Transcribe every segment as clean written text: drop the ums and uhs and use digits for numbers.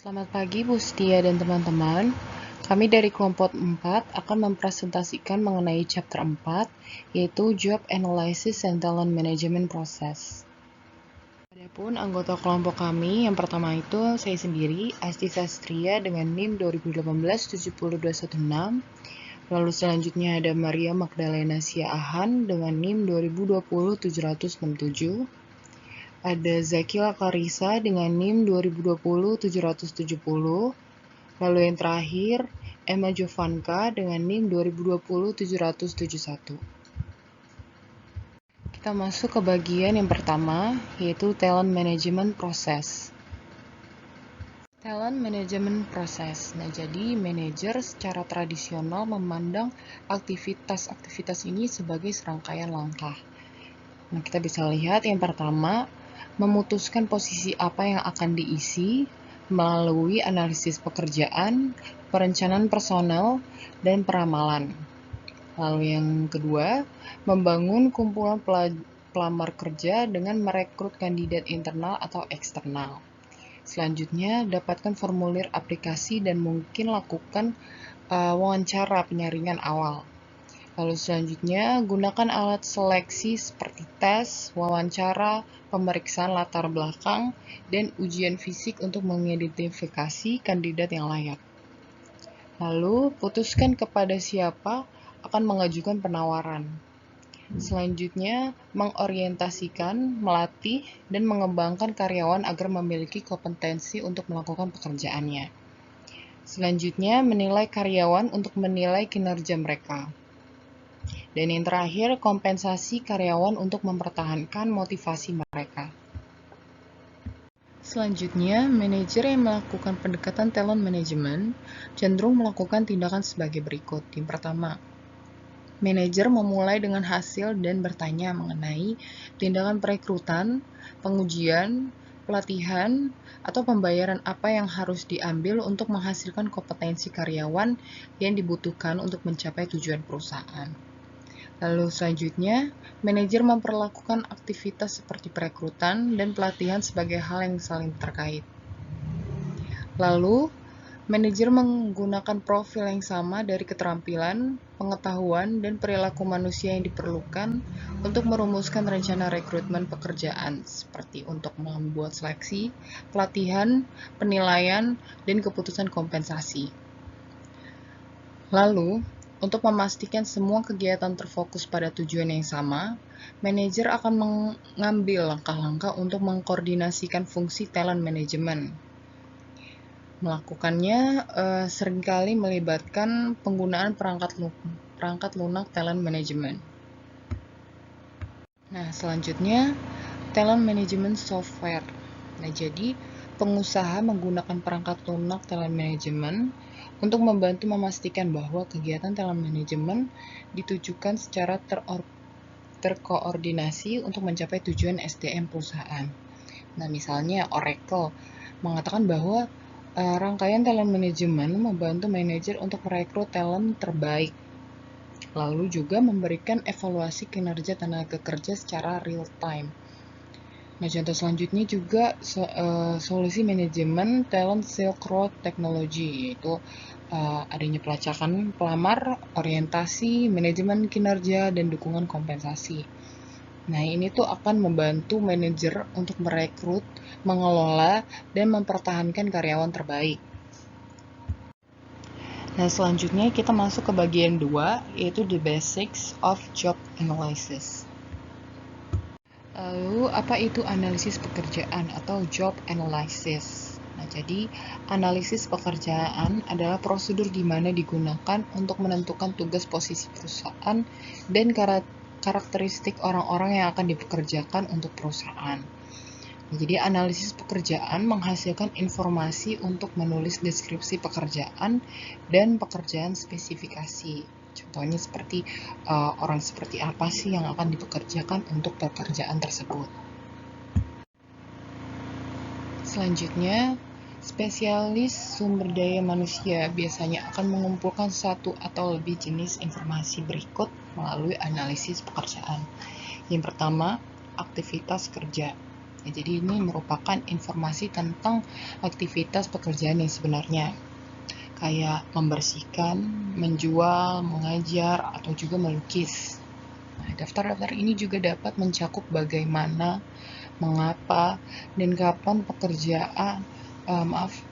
Selamat pagi Bu Setia dan teman-teman. Kami dari kelompok 4 akan mempresentasikan mengenai chapter 4, yaitu Job Analysis and Talent Management Process. Adapun anggota kelompok kami, yang pertama itu saya sendiri, Asti Sastria dengan NIM 2018-70216. Lalu selanjutnya ada Maria Magdalena Siahan dengan NIM 2020-767. Ada Zakila Clarissa dengan NIM 2020-770. Lalu yang terakhir, Emma Jovanka dengan NIM 2020-771. Kita masuk ke bagian yang pertama, yaitu Talent Management Process. Talent Management Process. Nah, jadi manajer secara tradisional memandang aktivitas-aktivitas ini sebagai serangkaian langkah. Nah, kita bisa lihat yang pertama, memutuskan posisi apa yang akan diisi melalui analisis pekerjaan, perencanaan personel, dan peramalan. Lalu yang kedua, membangun kumpulan pelamar kerja dengan merekrut kandidat internal atau eksternal. Selanjutnya, dapatkan formulir aplikasi dan mungkin lakukan wawancara penyaringan awal. Lalu selanjutnya, gunakan alat seleksi seperti tes, wawancara, pemeriksaan latar belakang, dan ujian fisik untuk mengidentifikasi kandidat yang layak. Lalu, putuskan kepada siapa akan mengajukan penawaran. Selanjutnya, mengorientasikan, melatih, dan mengembangkan karyawan agar memiliki kompetensi untuk melakukan pekerjaannya. Selanjutnya, menilai karyawan untuk menilai kinerja mereka. Dan yang terakhir, kompensasi karyawan untuk mempertahankan motivasi mereka. Selanjutnya, manajer yang melakukan pendekatan talent management cenderung melakukan tindakan sebagai berikut. Yang pertama, manajer memulai dengan hasil dan bertanya mengenai tindakan perekrutan, pengujian, pelatihan, atau pembayaran apa yang harus diambil untuk menghasilkan kompetensi karyawan yang dibutuhkan untuk mencapai tujuan perusahaan. Lalu selanjutnya, manajer memperlakukan aktivitas seperti perekrutan dan pelatihan sebagai hal yang saling terkait. Lalu, manajer menggunakan profil yang sama dari keterampilan, pengetahuan, dan perilaku manusia yang diperlukan untuk merumuskan rencana rekrutmen pekerjaan, seperti untuk membuat seleksi, pelatihan, penilaian, dan keputusan kompensasi. Lalu, untuk memastikan semua kegiatan terfokus pada tujuan yang sama, manajer akan mengambil langkah-langkah untuk mengkoordinasikan fungsi talent management. Melakukannya seringkali melibatkan penggunaan perangkat lunak talent management. Nah, selanjutnya talent management software. Nah, jadi pengusaha menggunakan perangkat lunak talent management untuk membantu memastikan bahwa kegiatan talent management ditujukan secara terkoordinasi untuk mencapai tujuan SDM perusahaan. Nah, misalnya Oracle mengatakan bahwa rangkaian talent management membantu manajer untuk merekrut talent terbaik, lalu juga memberikan evaluasi kinerja tenaga kerja secara real time. Nah, contoh selanjutnya juga solusi manajemen talent Silk Road Technology, yaitu adanya pelacakan pelamar, orientasi, manajemen kinerja, dan dukungan kompensasi. Nah, ini tuh akan membantu manajer untuk merekrut, mengelola, dan mempertahankan karyawan terbaik. Nah, selanjutnya kita masuk ke bagian 2, yaitu the basics of job analysis. Lalu, apa itu analisis pekerjaan atau job analysis? Nah, jadi analisis pekerjaan adalah prosedur di mana digunakan untuk menentukan tugas posisi perusahaan dan karakteristik orang-orang yang akan dipekerjakan untuk perusahaan. Nah, jadi analisis pekerjaan menghasilkan informasi untuk menulis deskripsi pekerjaan dan pekerjaan spesifikasi. Contohnya seperti orang seperti apa sih yang akan dipekerjakan untuk pekerjaan tersebut. Selanjutnya, spesialis sumber daya manusia biasanya akan mengumpulkan satu atau lebih jenis informasi berikut melalui analisis pekerjaan. Yang pertama, aktivitas kerja. Ya, jadi ini merupakan informasi tentang aktivitas pekerjaan yang sebenarnya, kayak membersihkan, menjual, mengajar, atau juga melukis. Nah, daftar-daftar ini juga dapat mencakup bagaimana, mengapa, dan kapan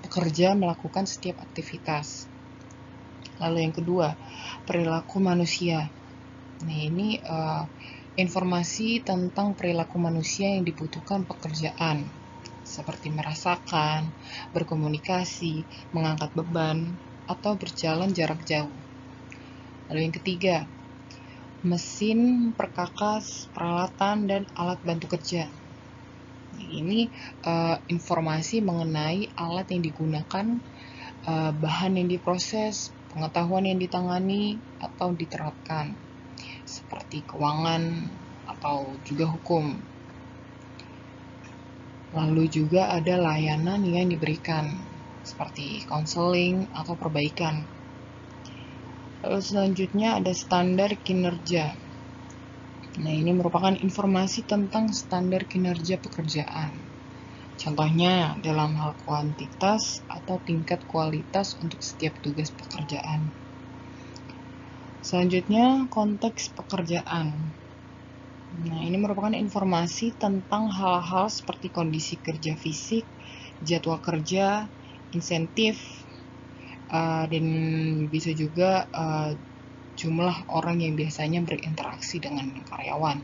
pekerja melakukan setiap aktivitas. Lalu yang kedua, perilaku manusia. Nah, ini informasi tentang perilaku manusia yang dibutuhkan pekerjaan, seperti merasakan, berkomunikasi, mengangkat beban, atau berjalan jarak jauh. Lalu yang ketiga, mesin, perkakas, peralatan, dan alat bantu kerja. Ini informasi mengenai alat yang digunakan, bahan yang diproses, pengetahuan yang ditangani atau diterapkan, seperti keuangan atau juga hukum. Lalu juga ada layanan yang diberikan, seperti konseling atau perbaikan. Lalu selanjutnya ada standar kinerja. Nah, ini merupakan informasi tentang standar kinerja pekerjaan. Contohnya dalam hal kuantitas atau tingkat kualitas untuk setiap tugas pekerjaan. Selanjutnya, konteks pekerjaan. Nah, ini merupakan informasi tentang hal-hal seperti kondisi kerja fisik, jadwal kerja, insentif, dan bisa juga jumlah orang yang biasanya berinteraksi dengan karyawan.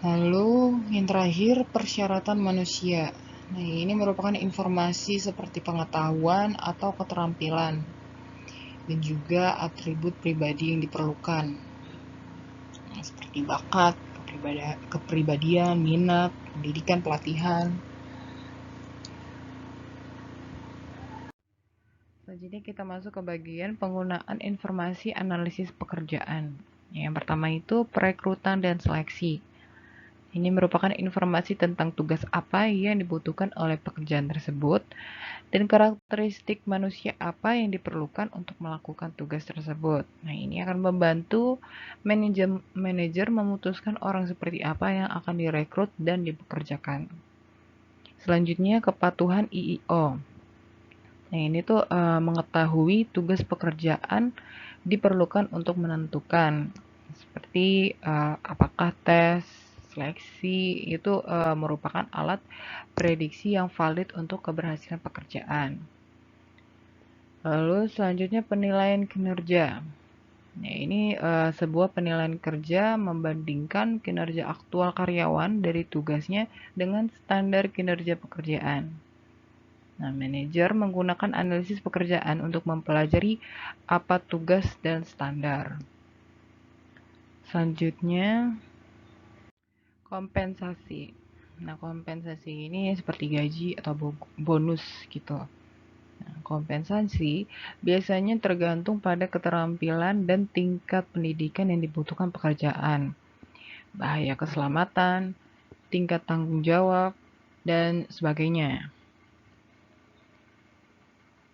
Lalu yang terakhir, persyaratan manusia. Nah, ini merupakan informasi seperti pengetahuan atau keterampilan dan juga atribut pribadi yang diperlukan. Nah, seperti bakat, kepribadian, minat, pendidikan, pelatihan. Selanjutnya kita masuk ke bagian penggunaan informasi analisis pekerjaan. Yang pertama itu perekrutan dan seleksi. Ini merupakan informasi tentang tugas apa yang dibutuhkan oleh pekerjaan tersebut dan karakteristik manusia apa yang diperlukan untuk melakukan tugas tersebut. Nah, ini akan membantu manajer memutuskan orang seperti apa yang akan direkrut dan dipekerjakan. Selanjutnya, kepatuhan IIO. Nah, ini tuh mengetahui tugas pekerjaan diperlukan untuk menentukan seperti apakah tes, seleksi itu merupakan alat prediksi yang valid untuk keberhasilan pekerjaan. Lalu selanjutnya penilaian kinerja. Nah, ini sebuah penilaian kerja membandingkan kinerja aktual karyawan dari tugasnya dengan standar kinerja pekerjaan. Nah, manajer menggunakan analisis pekerjaan untuk mempelajari apa tugas dan standar. Selanjutnya, kompensasi. Nah, kompensasi ini seperti gaji atau bonus gitu. Nah, kompensasi biasanya tergantung pada keterampilan dan tingkat pendidikan yang dibutuhkan pekerjaan, bahaya keselamatan, tingkat tanggung jawab, dan sebagainya.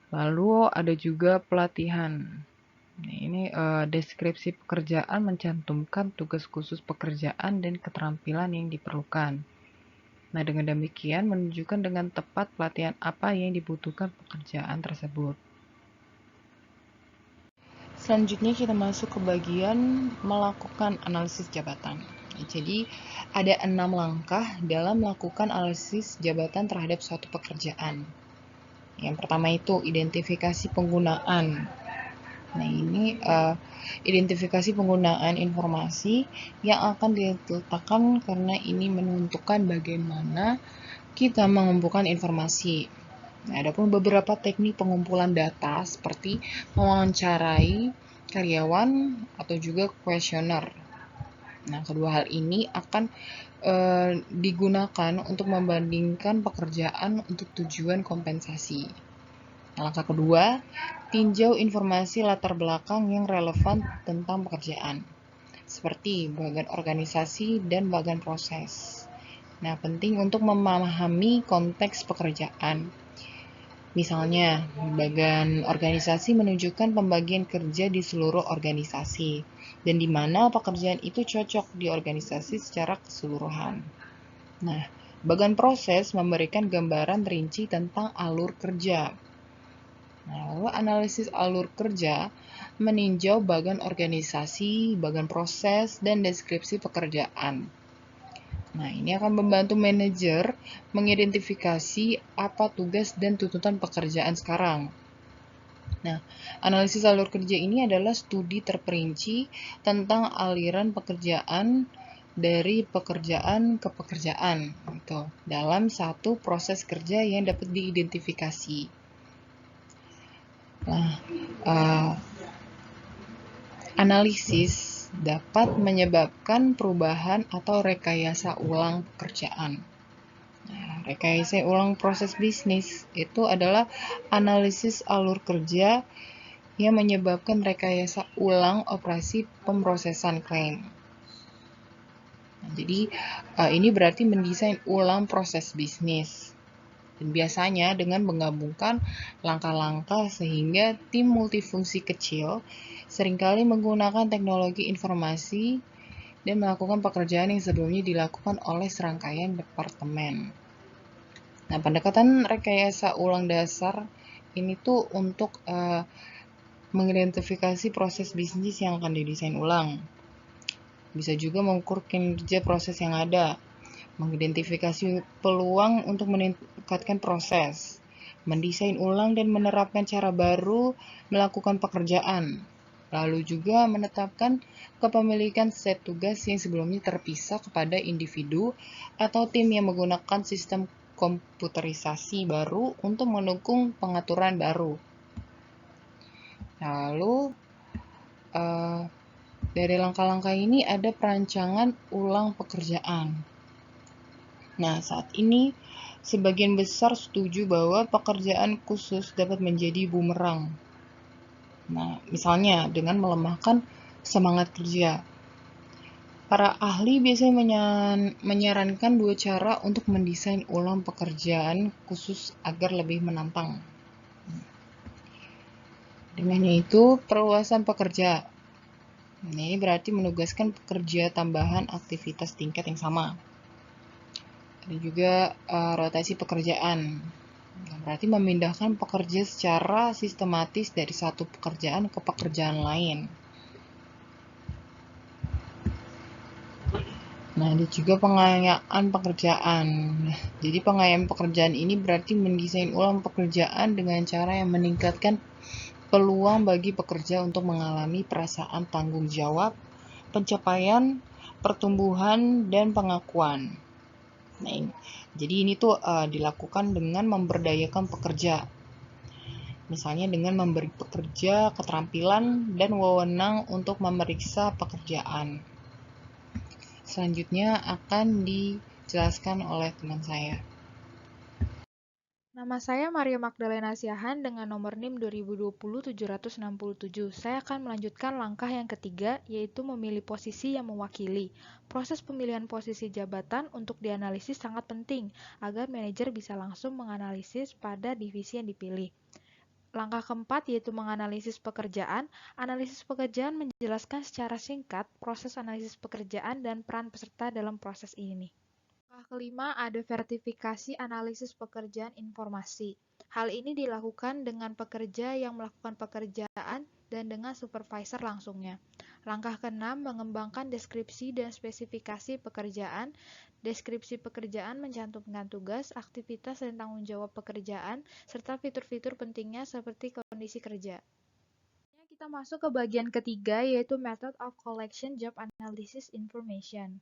Lalu ada juga pelatihan. Nah, ini deskripsi pekerjaan mencantumkan tugas khusus pekerjaan dan keterampilan yang diperlukan. Nah, dengan demikian menunjukkan dengan tepat pelatihan apa yang dibutuhkan pekerjaan tersebut. Selanjutnya kita masuk ke bagian melakukan analisis jabatan. Jadi, ada 6 langkah dalam melakukan analisis jabatan terhadap suatu pekerjaan. Yang pertama itu identifikasi penggunaan. Nah, ini identifikasi penggunaan informasi yang akan diletakkan karena ini menentukan bagaimana kita mengumpulkan informasi. Nah, ada pun beberapa teknik pengumpulan data seperti mewawancarai karyawan atau juga kuesioner. Nah, kedua hal ini akan digunakan untuk membandingkan pekerjaan untuk tujuan kompensasi. Langkah kedua, tinjau informasi latar belakang yang relevan tentang pekerjaan, seperti bagian organisasi dan bagian proses. Nah, penting untuk memahami konteks pekerjaan. Misalnya, bagian organisasi menunjukkan pembagian kerja di seluruh organisasi, dan di mana pekerjaan itu cocok di organisasi secara keseluruhan. Nah, bagian proses memberikan gambaran rinci tentang alur kerja. Nah, lalu analisis alur kerja meninjau bagian organisasi, bagian proses, dan deskripsi pekerjaan. Nah, ini akan membantu manajer mengidentifikasi apa tugas dan tuntutan pekerjaan sekarang. Nah, analisis alur kerja ini adalah studi terperinci tentang aliran pekerjaan dari pekerjaan ke pekerjaan gitu, dalam satu proses kerja yang dapat diidentifikasi. Nah, analisis dapat menyebabkan perubahan atau rekayasa ulang pekerjaan. Nah, rekayasa ulang proses bisnis itu adalah analisis alur kerja yang menyebabkan rekayasa ulang operasi pemrosesan klaim. Nah, jadi ini berarti mendesain ulang proses bisnis. Dan biasanya dengan menggabungkan langkah-langkah sehingga tim multifungsi kecil seringkali menggunakan teknologi informasi dan melakukan pekerjaan yang sebelumnya dilakukan oleh serangkaian departemen. Nah, pendekatan rekayasa ulang dasar ini tuh untuk mengidentifikasi proses bisnis yang akan didesain ulang. Bisa juga mengukur kinerja proses yang ada, mengidentifikasi peluang untuk meningkatkan proses, mendesain ulang dan menerapkan cara baru melakukan pekerjaan, lalu juga menetapkan kepemilikan set tugas yang sebelumnya terpisah kepada individu atau tim yang menggunakan sistem komputerisasi baru untuk mendukung pengaturan baru. Lalu dari langkah-langkah ini ada perancangan ulang pekerjaan. Nah, saat ini sebagian besar setuju bahwa pekerjaan khusus dapat menjadi bumerang. Nah, misalnya dengan melemahkan semangat kerja. Para ahli biasanya menyarankan dua cara untuk mendesain ulang pekerjaan khusus agar lebih menantang. Dengan itu, perluasan pekerja. Nah, ini berarti menugaskan pekerja tambahan aktivitas tingkat yang sama. Ada juga rotasi pekerjaan. Nah, berarti memindahkan pekerja secara sistematis dari satu pekerjaan ke pekerjaan lain. Nah, ada juga pengayaan pekerjaan. Jadi pengayaan pekerjaan ini berarti mendesain ulang pekerjaan dengan cara yang meningkatkan peluang bagi pekerja untuk mengalami perasaan tanggung jawab, pencapaian, pertumbuhan, dan pengakuan. Nah, jadi ini tuh dilakukan dengan memberdayakan pekerja. Misalnya dengan memberi pekerja keterampilan dan wewenang untuk memeriksa pekerjaan. Selanjutnya akan dijelaskan oleh teman saya. Nama saya Maria Magdalena Siahan dengan nomor NIM 2020-767. Saya akan melanjutkan langkah yang ketiga, yaitu memilih posisi yang mewakili. Proses pemilihan posisi jabatan untuk dianalisis sangat penting, agar manajer bisa langsung menganalisis pada divisi yang dipilih. Langkah keempat yaitu menganalisis pekerjaan. Analisis pekerjaan menjelaskan secara singkat proses analisis pekerjaan dan peran peserta dalam proses ini. Langkah kelima ada verifikasi analisis pekerjaan informasi. Hal ini dilakukan dengan pekerja yang melakukan pekerjaan dan dengan supervisor langsungnya. Langkah keenam mengembangkan deskripsi dan spesifikasi pekerjaan. Deskripsi pekerjaan mencantumkan tugas, aktivitas dan tanggung jawab pekerjaan, serta fitur-fitur pentingnya seperti kondisi kerja. Kita masuk ke bagian ketiga yaitu Method of Collection Job Analysis Information.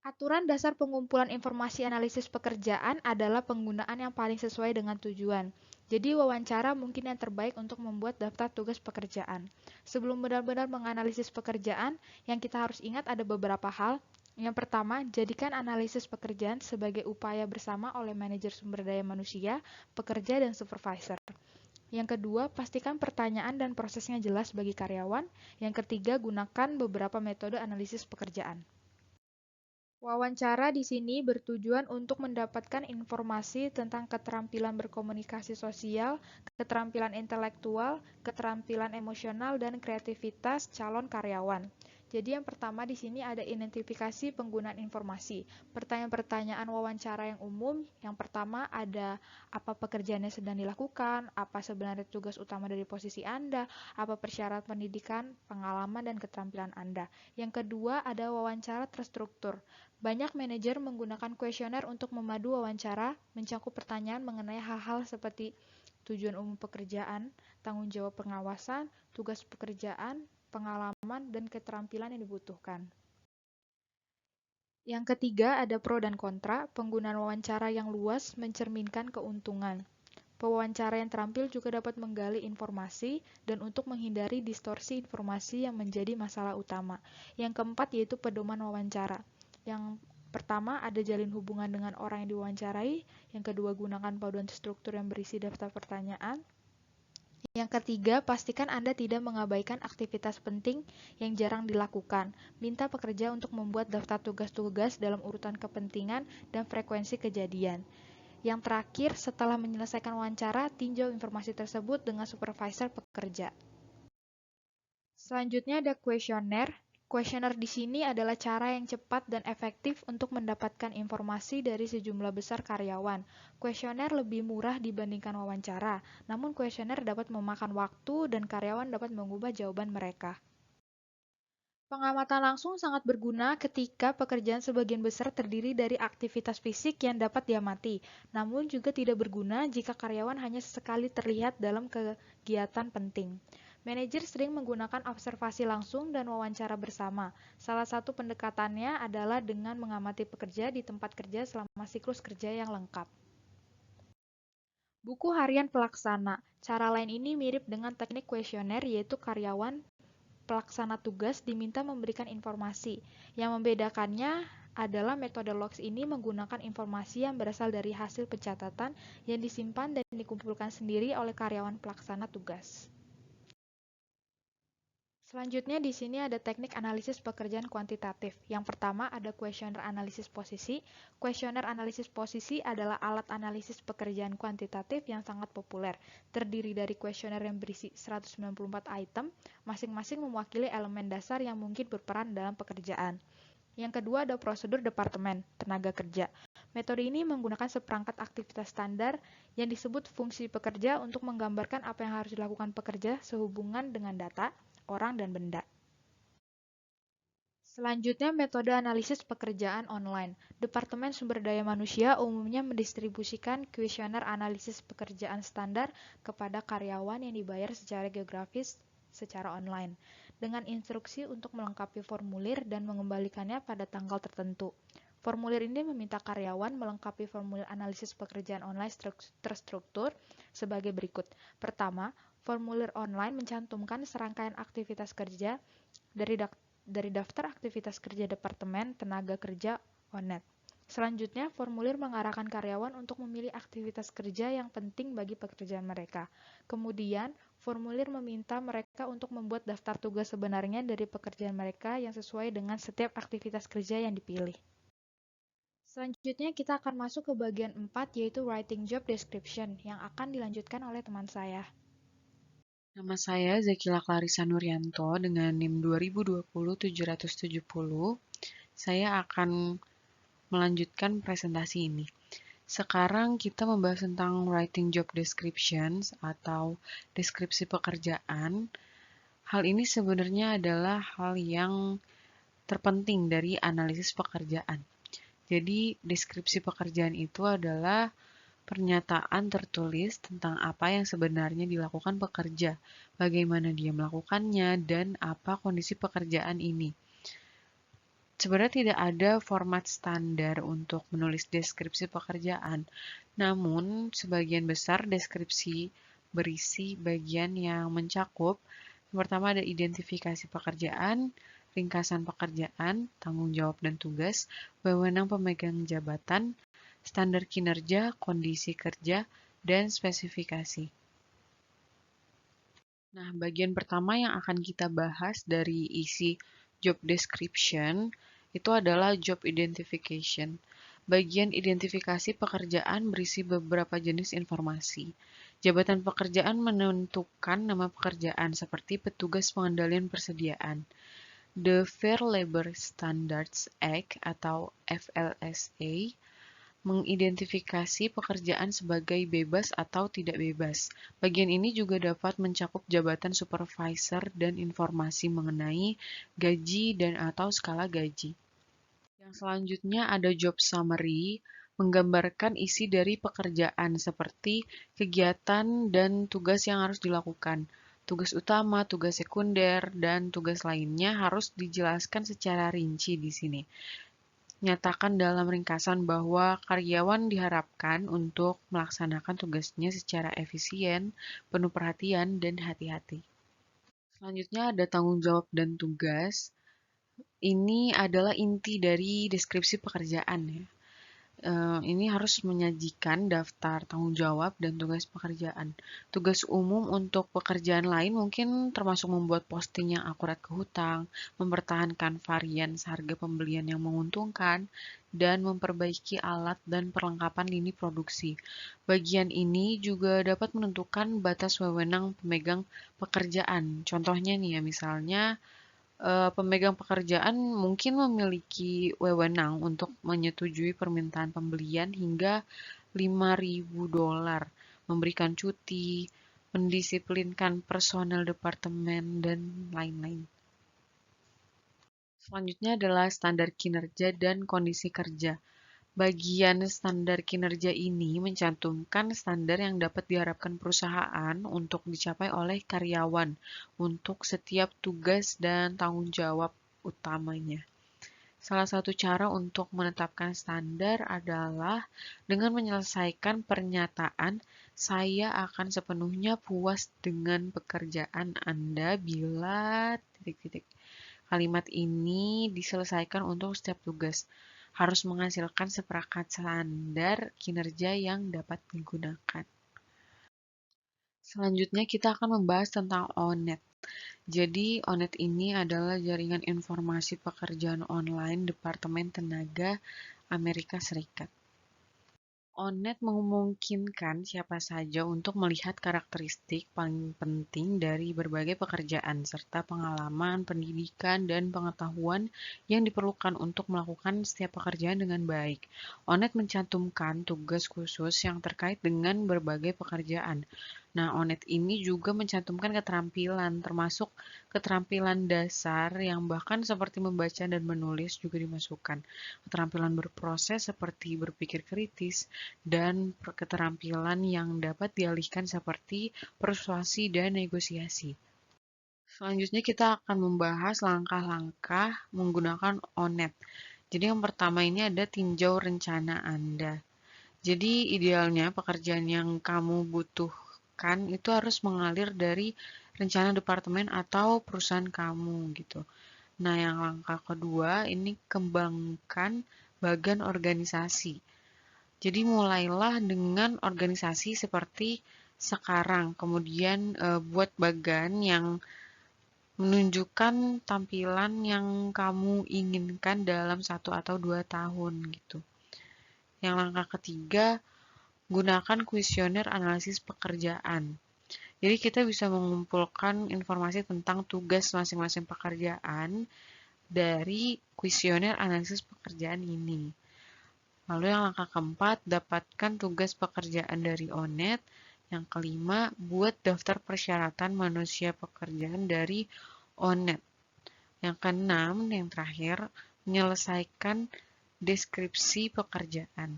Aturan dasar pengumpulan informasi analisis pekerjaan adalah penggunaan yang paling sesuai dengan tujuan. Jadi wawancara mungkin yang terbaik untuk membuat daftar tugas pekerjaan. Sebelum benar-benar menganalisis pekerjaan, yang kita harus ingat ada beberapa hal. Yang pertama, jadikan analisis pekerjaan sebagai upaya bersama oleh manajer sumber daya manusia, pekerja, dan supervisor. Yang kedua, pastikan pertanyaan dan prosesnya jelas bagi karyawan. Yang ketiga, gunakan beberapa metode analisis pekerjaan. Wawancara di sini bertujuan untuk mendapatkan informasi tentang keterampilan berkomunikasi sosial, keterampilan intelektual, keterampilan emosional, dan kreativitas calon karyawan. Jadi yang pertama di sini ada identifikasi penggunaan informasi. Pertanyaan-pertanyaan wawancara yang umum. Yang pertama ada apa pekerjaan yang sedang dilakukan, apa sebenarnya tugas utama dari posisi Anda, apa persyaratan pendidikan, pengalaman, dan keterampilan Anda. Yang kedua ada wawancara terstruktur. Banyak manajer menggunakan kuesioner untuk memadu wawancara, mencakup pertanyaan mengenai hal-hal seperti tujuan umum pekerjaan, tanggung jawab pengawasan, tugas pekerjaan, pengalaman, dan keterampilan yang dibutuhkan. Yang ketiga ada pro dan kontra. Penggunaan wawancara yang luas mencerminkan keuntungan. Pewawancara yang terampil juga dapat menggali informasi dan untuk menghindari distorsi informasi yang menjadi masalah utama. Yang keempat yaitu pedoman wawancara. Yang pertama ada jalin hubungan dengan orang yang diwawancarai. Yang kedua gunakan paduan struktur yang berisi daftar pertanyaan. Yang ketiga, pastikan Anda tidak mengabaikan aktivitas penting yang jarang dilakukan. Minta pekerja untuk membuat daftar tugas-tugas dalam urutan kepentingan dan frekuensi kejadian. Yang terakhir, setelah menyelesaikan wawancara, tinjau informasi tersebut dengan supervisor pekerja. Selanjutnya ada kuesioner. Kuesioner di sini adalah cara yang cepat dan efektif untuk mendapatkan informasi dari sejumlah besar karyawan. Kuesioner lebih murah dibandingkan wawancara, namun kuesioner dapat memakan waktu dan karyawan dapat mengubah jawaban mereka. Pengamatan langsung sangat berguna ketika pekerjaan sebagian besar terdiri dari aktivitas fisik yang dapat diamati, namun juga tidak berguna jika karyawan hanya sesekali terlihat dalam kegiatan penting. Manajer sering menggunakan observasi langsung dan wawancara bersama. Salah satu pendekatannya adalah dengan mengamati pekerja di tempat kerja selama siklus kerja yang lengkap. Buku harian pelaksana. Cara lain ini mirip dengan teknik kuesioner, yaitu karyawan pelaksana tugas diminta memberikan informasi. Yang membedakannya adalah metode logs ini menggunakan informasi yang berasal dari hasil pencatatan yang disimpan dan dikumpulkan sendiri oleh karyawan pelaksana tugas. Selanjutnya di sini ada teknik analisis pekerjaan kuantitatif. Yang pertama ada kuesioner analisis posisi. Kuesioner analisis posisi adalah alat analisis pekerjaan kuantitatif yang sangat populer. Terdiri dari kuesioner yang berisi 194 item, masing-masing mewakili elemen dasar yang mungkin berperan dalam pekerjaan. Yang kedua ada prosedur departemen tenaga kerja. Metode ini menggunakan seperangkat aktivitas standar yang disebut fungsi pekerja untuk menggambarkan apa yang harus dilakukan pekerja sehubungan dengan data, orang, dan benda. Selanjutnya, metode analisis pekerjaan online. Departemen Sumber Daya Manusia umumnya mendistribusikan kuesioner analisis pekerjaan standar kepada karyawan yang dibayar secara geografis secara online, dengan instruksi untuk melengkapi formulir dan mengembalikannya pada tanggal tertentu. Formulir ini meminta karyawan melengkapi formulir analisis pekerjaan online terstruktur sebagai berikut. Pertama, formulir online mencantumkan serangkaian aktivitas kerja dari daftar aktivitas kerja Departemen Tenaga Kerja ONET. Selanjutnya, formulir mengarahkan karyawan untuk memilih aktivitas kerja yang penting bagi pekerjaan mereka. Kemudian, formulir meminta mereka untuk membuat daftar tugas sebenarnya dari pekerjaan mereka yang sesuai dengan setiap aktivitas kerja yang dipilih. Selanjutnya kita akan masuk ke bagian 4 yaitu Writing Job Description yang akan dilanjutkan oleh teman saya. Nama saya Zakila Clarissa Nuryanto dengan NIM 2020-770. Saya akan melanjutkan presentasi ini. Sekarang kita membahas tentang Writing Job Descriptions atau deskripsi pekerjaan. Hal ini sebenarnya adalah hal yang terpenting dari analisis pekerjaan. Jadi, deskripsi pekerjaan itu adalah pernyataan tertulis tentang apa yang sebenarnya dilakukan pekerja, bagaimana dia melakukannya, dan apa kondisi pekerjaan ini. Sebenarnya tidak ada format standar untuk menulis deskripsi pekerjaan, namun sebagian besar deskripsi berisi bagian yang mencakup. Yang pertama ada identifikasi pekerjaan, ringkasan pekerjaan, tanggung jawab dan tugas, wewenang pemegang jabatan, standar kinerja, kondisi kerja, dan spesifikasi. Nah, bagian pertama yang akan kita bahas dari isi job description itu adalah job identification. Bagian identifikasi pekerjaan berisi beberapa jenis informasi. Jabatan pekerjaan menentukan nama pekerjaan seperti petugas pengendalian persediaan. The Fair Labor Standards Act atau FLSA mengidentifikasi pekerjaan sebagai bebas atau tidak bebas. Bagian ini juga dapat mencakup jabatan supervisor dan informasi mengenai gaji dan atau skala gaji. Yang selanjutnya ada job summary, menggambarkan isi dari pekerjaan seperti kegiatan dan tugas yang harus dilakukan. Tugas utama, tugas sekunder, dan tugas lainnya harus dijelaskan secara rinci di sini. Nyatakan dalam ringkasan bahwa karyawan diharapkan untuk melaksanakan tugasnya secara efisien, penuh perhatian, dan hati-hati. Selanjutnya ada tanggung jawab dan tugas. Ini adalah inti dari deskripsi pekerjaan ya. Ini harus menyajikan daftar tanggung jawab dan tugas pekerjaan. Tugas umum untuk pekerjaan lain mungkin termasuk membuat posting yang akurat ke hutang, mempertahankan varian harga pembelian yang menguntungkan, dan memperbaiki alat dan perlengkapan lini produksi. Bagian ini juga dapat menentukan batas wewenang pemegang pekerjaan. Contohnya nih ya, misalnya pemegang pekerjaan mungkin memiliki wewenang untuk menyetujui permintaan pembelian hingga $5.000, memberikan cuti, mendisiplinkan personel departemen, dan lain-lain. Selanjutnya adalah standar kinerja dan kondisi kerja. Bagian standar kinerja ini mencantumkan standar yang dapat diharapkan perusahaan untuk dicapai oleh karyawan untuk setiap tugas dan tanggung jawab utamanya. Salah satu cara untuk menetapkan standar adalah dengan menyelesaikan pernyataan, "Saya akan sepenuhnya puas dengan pekerjaan Anda bila titik-titik." Kalimat ini diselesaikan untuk setiap tugas. Harus menghasilkan seperangkat standar kinerja yang dapat digunakan. Selanjutnya kita akan membahas tentang ONET. Jadi, ONET ini adalah jaringan informasi pekerjaan online Departemen Tenaga Amerika Serikat. ONET memungkinkan siapa saja untuk melihat karakteristik paling penting dari berbagai pekerjaan, serta pengalaman, pendidikan, dan pengetahuan yang diperlukan untuk melakukan setiap pekerjaan dengan baik. ONET mencantumkan tugas khusus yang terkait dengan berbagai pekerjaan. Nah, ONET ini juga mencantumkan keterampilan, termasuk keterampilan dasar yang bahkan seperti membaca dan menulis juga dimasukkan. Keterampilan berproses seperti berpikir kritis, dan keterampilan yang dapat dialihkan seperti persuasi dan negosiasi. Selanjutnya kita akan membahas langkah-langkah menggunakan ONET. Jadi yang pertama ini ada tinjau rencana Anda. Jadi idealnya pekerjaan yang kamu butuhkan itu harus mengalir dari rencana departemen atau perusahaan kamu gitu. Nah, yang langkah kedua ini kembangkan bagan organisasi. Jadi mulailah dengan organisasi seperti sekarang, kemudian buat bagan yang menunjukkan tampilan yang kamu inginkan dalam 1 atau 2 tahun gitu. Yang langkah ketiga, gunakan kuesioner analisis pekerjaan. Jadi kita bisa mengumpulkan informasi tentang tugas masing-masing pekerjaan dari kuesioner analisis pekerjaan ini. Lalu yang langkah keempat, dapatkan tugas pekerjaan dari ONET. Yang kelima, buat daftar persyaratan manusia pekerjaan dari ONET. Yang keenam, yang terakhir, menyelesaikan deskripsi pekerjaan.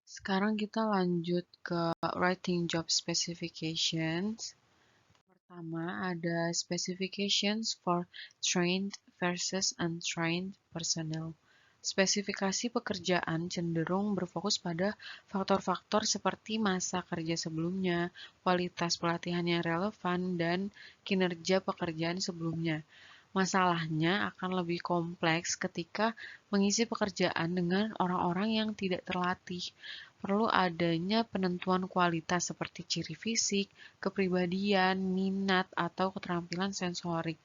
Sekarang kita lanjut ke writing job specifications. Pertama, ada specifications for trained versus untrained personnel. Spesifikasi pekerjaan cenderung berfokus pada faktor-faktor seperti masa kerja sebelumnya, kualitas pelatihan yang relevan, dan kinerja pekerjaan sebelumnya. Masalahnya akan lebih kompleks ketika mengisi pekerjaan dengan orang-orang yang tidak terlatih. Perlu adanya penentuan kualitas seperti ciri fisik, kepribadian, minat, atau keterampilan sensorik.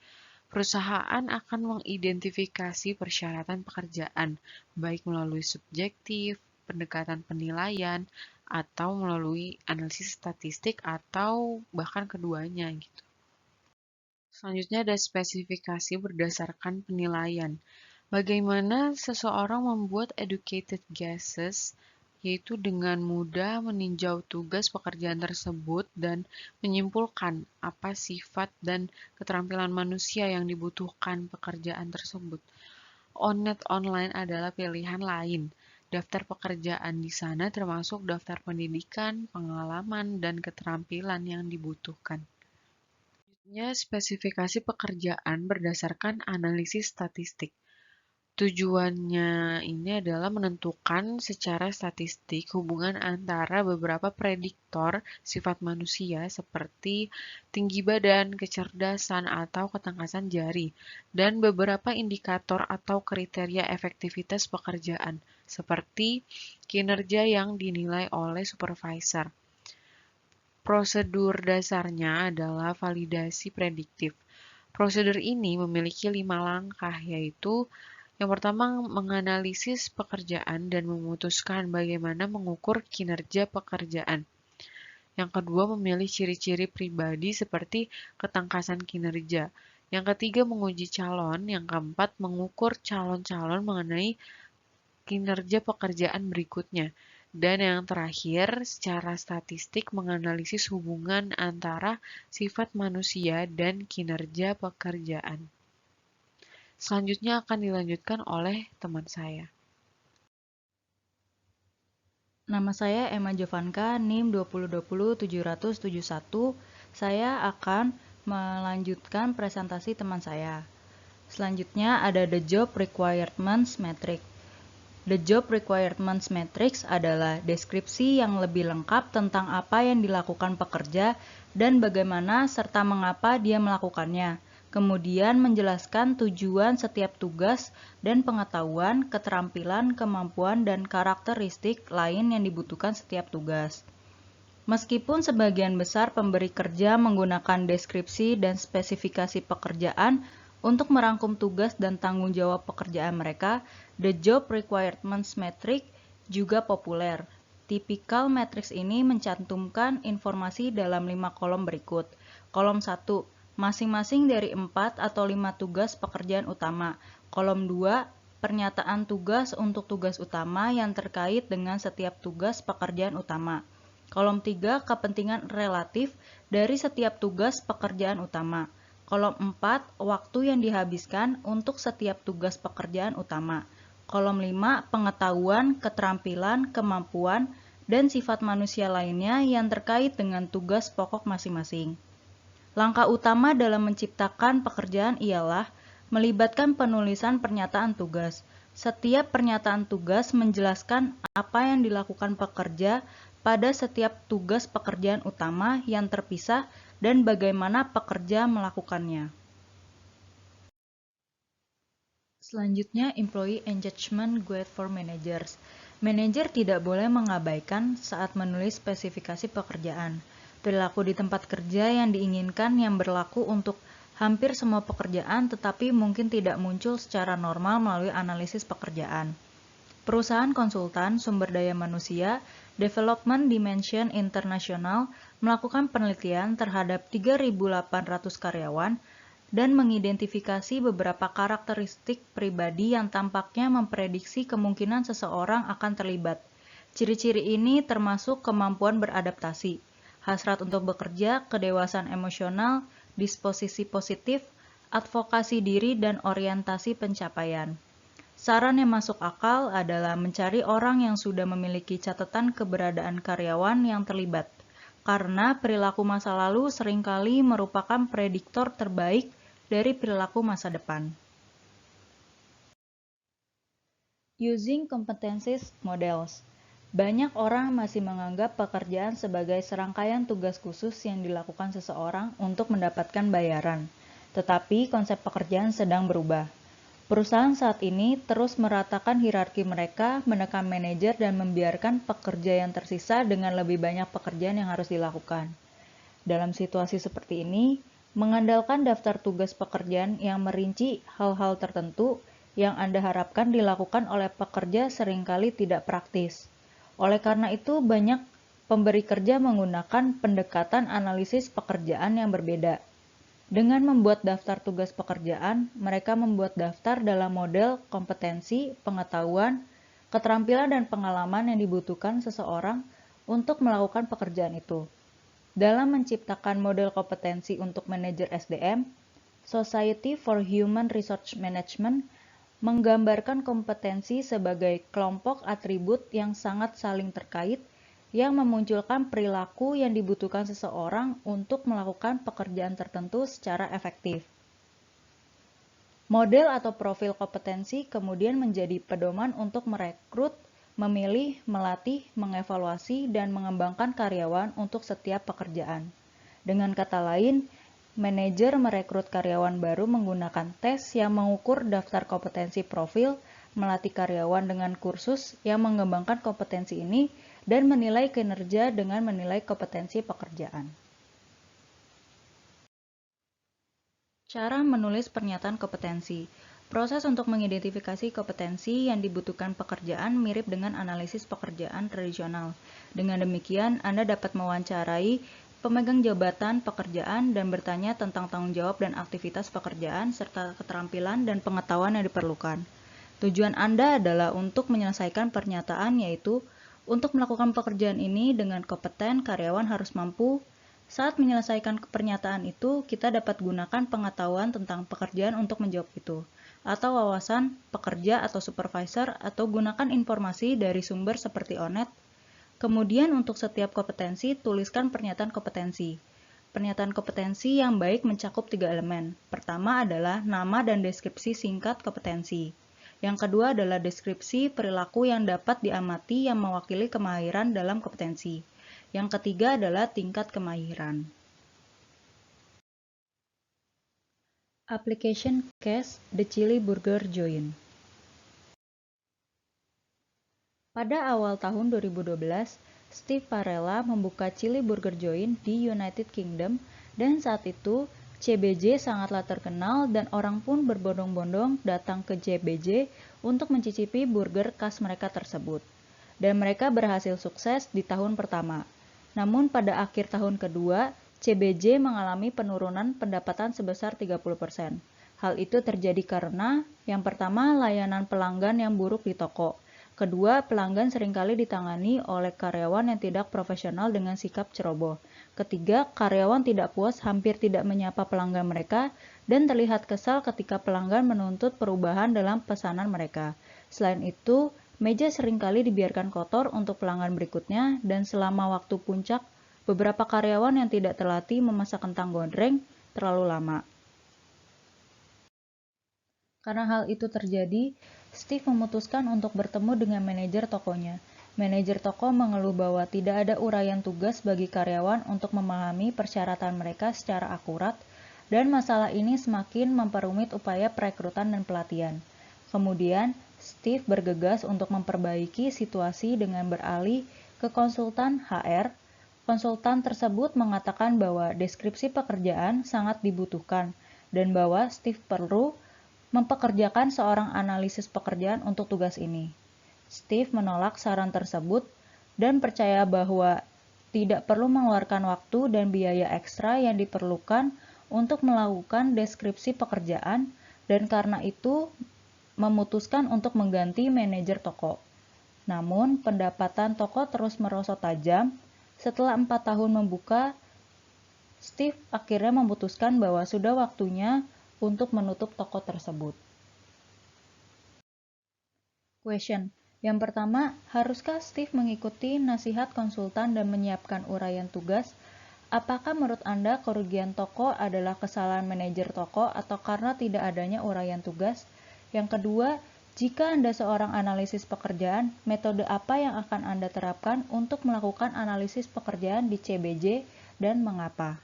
Perusahaan akan mengidentifikasi persyaratan pekerjaan, baik melalui subjektif, pendekatan penilaian, atau melalui analisis statistik, atau bahkan keduanya gitu. Selanjutnya ada spesifikasi berdasarkan penilaian. Bagaimana seseorang membuat educated guesses, yaitu dengan mudah meninjau tugas pekerjaan tersebut dan menyimpulkan apa sifat dan keterampilan manusia yang dibutuhkan pekerjaan tersebut. Onet online adalah pilihan lain. Daftar pekerjaan di sana termasuk daftar pendidikan, pengalaman, dan keterampilan yang dibutuhkan. Selanjutnya, spesifikasi pekerjaan berdasarkan analisis statistik. Tujuannya ini adalah menentukan secara statistik hubungan antara beberapa prediktor sifat manusia seperti tinggi badan, kecerdasan, atau ketangkasan jari, dan beberapa indikator atau kriteria efektivitas pekerjaan seperti kinerja yang dinilai oleh supervisor. Prosedur dasarnya adalah validasi prediktif. Prosedur ini memiliki 5 langkah, yaitu yang pertama, menganalisis pekerjaan dan memutuskan bagaimana mengukur kinerja pekerjaan. Yang kedua, memilih ciri-ciri pribadi seperti ketangkasan kinerja. Yang ketiga, menguji calon. Yang keempat, mengukur calon-calon mengenai kinerja pekerjaan berikutnya. Dan yang terakhir, secara statistik menganalisis hubungan antara sifat manusia dan kinerja pekerjaan. Selanjutnya akan dilanjutkan oleh teman saya. Nama saya Emma Jovanka, NIM 2020-771. Saya akan melanjutkan presentasi teman saya. Selanjutnya ada The Job Requirements Matrix. The Job Requirements Matrix adalah deskripsi yang lebih lengkap tentang apa yang dilakukan pekerja dan bagaimana serta mengapa dia melakukannya. Kemudian menjelaskan tujuan setiap tugas dan pengetahuan, keterampilan, kemampuan, dan karakteristik lain yang dibutuhkan setiap tugas. Meskipun sebagian besar pemberi kerja menggunakan deskripsi dan spesifikasi pekerjaan untuk merangkum tugas dan tanggung jawab pekerjaan mereka, The Job Requirements Matrix juga populer. Tipikal matriks ini mencantumkan informasi dalam 5 kolom berikut. Kolom 1, masing-masing dari 4 atau 5 tugas pekerjaan utama. Kolom 2, pernyataan tugas untuk tugas utama yang terkait dengan setiap tugas pekerjaan utama. Kolom 3, kepentingan relatif dari setiap tugas pekerjaan utama. Kolom 4, waktu yang dihabiskan untuk setiap tugas pekerjaan utama. Kolom 5, pengetahuan, keterampilan, kemampuan, dan sifat manusia lainnya yang terkait dengan tugas pokok masing-masing. Langkah utama dalam menciptakan pekerjaan ialah melibatkan penulisan pernyataan tugas. Setiap pernyataan tugas menjelaskan apa yang dilakukan pekerja pada setiap tugas pekerjaan utama yang terpisah dan bagaimana pekerja melakukannya. Selanjutnya, Employee Engagement Guide for Managers. Manajer tidak boleh mengabaikan saat menulis spesifikasi pekerjaan. Perilaku di tempat kerja yang diinginkan yang berlaku untuk hampir semua pekerjaan tetapi mungkin tidak muncul secara normal melalui analisis pekerjaan. Perusahaan konsultan sumber daya manusia Development Dimension International melakukan penelitian terhadap 3.800 karyawan dan mengidentifikasi beberapa karakteristik pribadi yang tampaknya memprediksi kemungkinan seseorang akan terlibat. Ciri-ciri ini termasuk kemampuan beradaptasi, hasrat untuk bekerja, kedewasaan emosional, disposisi positif, advokasi diri, dan orientasi pencapaian. Saran yang masuk akal adalah mencari orang yang sudah memiliki catatan keberadaan karyawan yang terlibat, karena perilaku masa lalu seringkali merupakan prediktor terbaik dari perilaku masa depan. Using competencies models. Banyak orang masih menganggap pekerjaan sebagai serangkaian tugas khusus yang dilakukan seseorang untuk mendapatkan bayaran. Tetapi konsep pekerjaan sedang berubah. Perusahaan saat ini terus meratakan hierarki mereka, menekan manajer dan membiarkan pekerja yang tersisa dengan lebih banyak pekerjaan yang harus dilakukan. Dalam situasi seperti ini, mengandalkan daftar tugas pekerjaan yang merinci hal-hal tertentu yang Anda harapkan dilakukan oleh pekerja seringkali tidak praktis. Oleh karena itu, banyak pemberi kerja menggunakan pendekatan analisis pekerjaan yang berbeda. Dengan membuat daftar tugas pekerjaan, mereka membuat daftar dalam model kompetensi, pengetahuan, keterampilan dan pengalaman yang dibutuhkan seseorang untuk melakukan pekerjaan itu. Dalam menciptakan model kompetensi untuk manajer SDM, Society for Human Resource Management menggambarkan kompetensi sebagai kelompok atribut yang sangat saling terkait yang memunculkan perilaku yang dibutuhkan seseorang untuk melakukan pekerjaan tertentu secara efektif. Model atau profil kompetensi kemudian menjadi pedoman untuk merekrut, memilih, melatih, mengevaluasi, dan mengembangkan karyawan untuk setiap pekerjaan. Dengan kata lain, manajer merekrut karyawan baru menggunakan tes yang mengukur daftar kompetensi profil, melatih karyawan dengan kursus yang mengembangkan kompetensi ini, dan menilai kinerja dengan menilai kompetensi pekerjaan. Cara menulis pernyataan kompetensi. Proses untuk mengidentifikasi kompetensi yang dibutuhkan pekerjaan mirip dengan analisis pekerjaan tradisional. Dengan demikian, Anda dapat mewawancarai pemegang jabatan pekerjaan dan bertanya tentang tanggung jawab dan aktivitas pekerjaan serta keterampilan dan pengetahuan yang diperlukan. Tujuan Anda adalah untuk menyelesaikan pernyataan, yaitu untuk melakukan pekerjaan ini dengan kompeten, karyawan harus mampu. Saat menyelesaikan pernyataan itu, kita dapat gunakan pengetahuan tentang pekerjaan untuk menjawab itu, atau wawasan pekerja atau supervisor, atau gunakan informasi dari sumber seperti ONET. Kemudian untuk setiap kompetensi, tuliskan pernyataan kompetensi. Pernyataan kompetensi yang baik mencakup 3 elemen. Pertama adalah nama dan deskripsi singkat kompetensi. Yang kedua adalah deskripsi perilaku yang dapat diamati yang mewakili kemahiran dalam kompetensi. Yang ketiga adalah tingkat kemahiran. Application Case The Chili Burger Joint. Pada awal tahun 2012, Steve Varela membuka Chili Burger Joint di United Kingdom, dan saat itu CBJ sangatlah terkenal dan orang pun berbondong-bondong datang ke CBJ untuk mencicipi burger khas mereka tersebut. Dan mereka berhasil sukses di tahun pertama. Namun pada akhir tahun kedua, CBJ mengalami penurunan pendapatan sebesar 30%. Hal itu terjadi karena, yang pertama, layanan pelanggan yang buruk di toko. Kedua, pelanggan seringkali ditangani oleh karyawan yang tidak profesional dengan sikap ceroboh. Ketiga, karyawan tidak puas hampir tidak menyapa pelanggan mereka dan terlihat kesal ketika pelanggan menuntut perubahan dalam pesanan mereka. Selain itu, meja seringkali dibiarkan kotor untuk pelanggan berikutnya, dan selama waktu puncak, beberapa karyawan yang tidak terlatih memasak kentang goreng terlalu lama. Karena hal itu terjadi, Steve memutuskan untuk bertemu dengan manajer tokonya. Manajer toko mengeluh bahwa tidak ada uraian tugas bagi karyawan untuk memahami persyaratan mereka secara akurat, dan masalah ini semakin memperumit upaya perekrutan dan pelatihan. Kemudian, Steve bergegas untuk memperbaiki situasi dengan beralih ke konsultan HR. Konsultan tersebut mengatakan bahwa deskripsi pekerjaan sangat dibutuhkan dan bahwa Steve perlu mempekerjakan seorang analisis pekerjaan untuk tugas ini. Steve menolak saran tersebut dan percaya bahwa tidak perlu mengeluarkan waktu dan biaya ekstra yang diperlukan untuk melakukan deskripsi pekerjaan, dan karena itu memutuskan untuk mengganti manajer toko. Namun, pendapatan toko terus merosot tajam. Setelah 4 tahun membuka, Steve akhirnya memutuskan bahwa sudah waktunya untuk menutup toko tersebut. Question. Yang pertama, haruskah Steve mengikuti nasihat konsultan dan menyiapkan uraian tugas? Apakah menurut Anda kerugian toko adalah kesalahan manajer toko atau karena tidak adanya uraian tugas? Yang kedua, jika Anda seorang analisis pekerjaan, metode apa yang akan Anda terapkan untuk melakukan analisis pekerjaan di CBJ dan mengapa?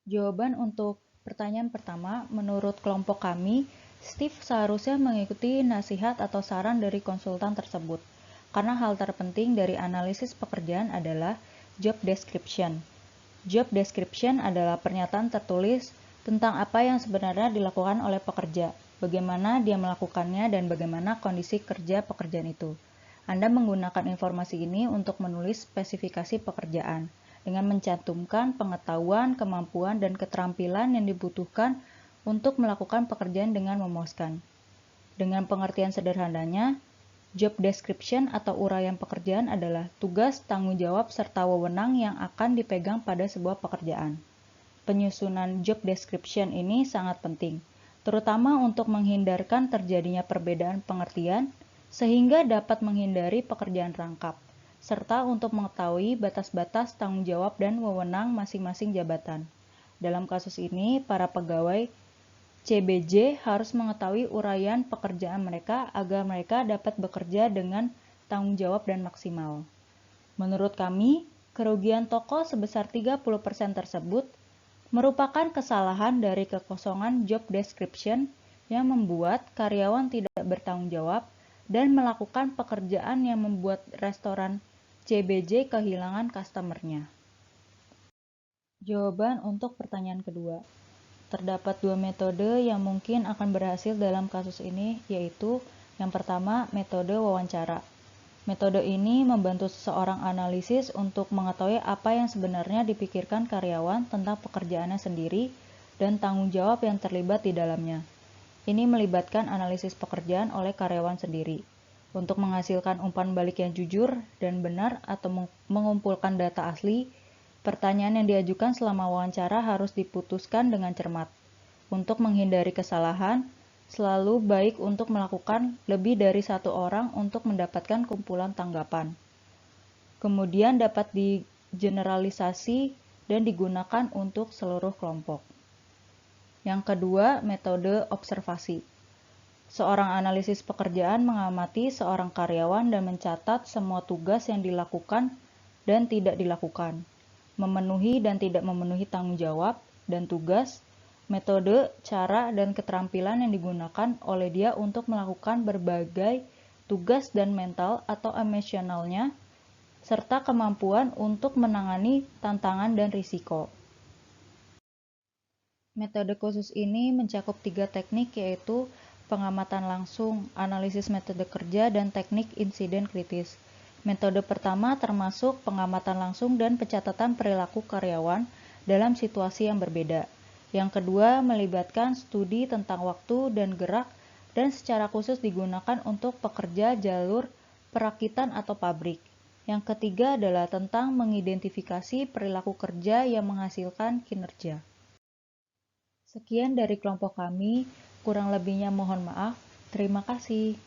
Jawaban untuk pertanyaan pertama, menurut kelompok kami, Steve seharusnya mengikuti nasihat atau saran dari konsultan tersebut, karena hal terpenting dari analisis pekerjaan adalah job description. Job description adalah pernyataan tertulis tentang apa yang sebenarnya dilakukan oleh pekerja, bagaimana dia melakukannya, dan bagaimana kondisi kerja pekerjaan itu. Anda menggunakan informasi ini untuk menulis spesifikasi pekerjaan dengan mencantumkan pengetahuan, kemampuan, dan keterampilan yang dibutuhkan untuk melakukan pekerjaan dengan memuaskan. Dengan pengertian sederhananya, job description atau uraian pekerjaan adalah tugas, tanggung jawab, serta wewenang yang akan dipegang pada sebuah pekerjaan. Penyusunan job description ini sangat penting, terutama untuk menghindarkan terjadinya perbedaan pengertian sehingga dapat menghindari pekerjaan rangkap, serta untuk mengetahui batas-batas tanggung jawab dan wewenang masing-masing jabatan. Dalam kasus ini, para pegawai CBJ harus mengetahui uraian pekerjaan mereka agar mereka dapat bekerja dengan tanggung jawab dan maksimal. Menurut kami, kerugian toko sebesar 30% tersebut merupakan kesalahan dari kekosongan job description yang membuat karyawan tidak bertanggung jawab dan melakukan pekerjaan yang membuat restoran CBJ kehilangan customer-nya. Jawaban untuk pertanyaan kedua. Terdapat dua metode yang mungkin akan berhasil dalam kasus ini, yaitu yang pertama, metode wawancara. Metode ini membantu seseorang analisis untuk mengetahui apa yang sebenarnya dipikirkan karyawan tentang pekerjaannya sendiri dan tanggung jawab yang terlibat di dalamnya. Ini melibatkan analisis pekerjaan oleh karyawan sendiri untuk menghasilkan umpan balik yang jujur dan benar atau mengumpulkan data asli. Pertanyaan yang diajukan selama wawancara harus diputuskan dengan cermat. Untuk menghindari kesalahan, selalu baik untuk melakukan lebih dari satu orang untuk mendapatkan kumpulan tanggapan. Kemudian dapat digeneralisasi dan digunakan untuk seluruh kelompok. Yang kedua, metode observasi. Seorang analisis pekerjaan mengamati seorang karyawan dan mencatat semua tugas yang dilakukan dan tidak dilakukan, memenuhi dan tidak memenuhi tanggung jawab dan tugas, metode, cara, dan keterampilan yang digunakan oleh dia untuk melakukan berbagai tugas dan mental atau emosionalnya, serta kemampuan untuk menangani tantangan dan risiko. Metode khusus ini mencakup 3 teknik, yaitu pengamatan langsung, analisis metode kerja, dan teknik insiden kritis. Metode pertama termasuk pengamatan langsung dan pencatatan perilaku karyawan dalam situasi yang berbeda. Yang kedua melibatkan studi tentang waktu dan gerak dan secara khusus digunakan untuk pekerja jalur perakitan atau pabrik. Yang ketiga adalah tentang mengidentifikasi perilaku kerja yang menghasilkan kinerja. Sekian dari kelompok kami, kurang lebihnya mohon maaf. Terima kasih.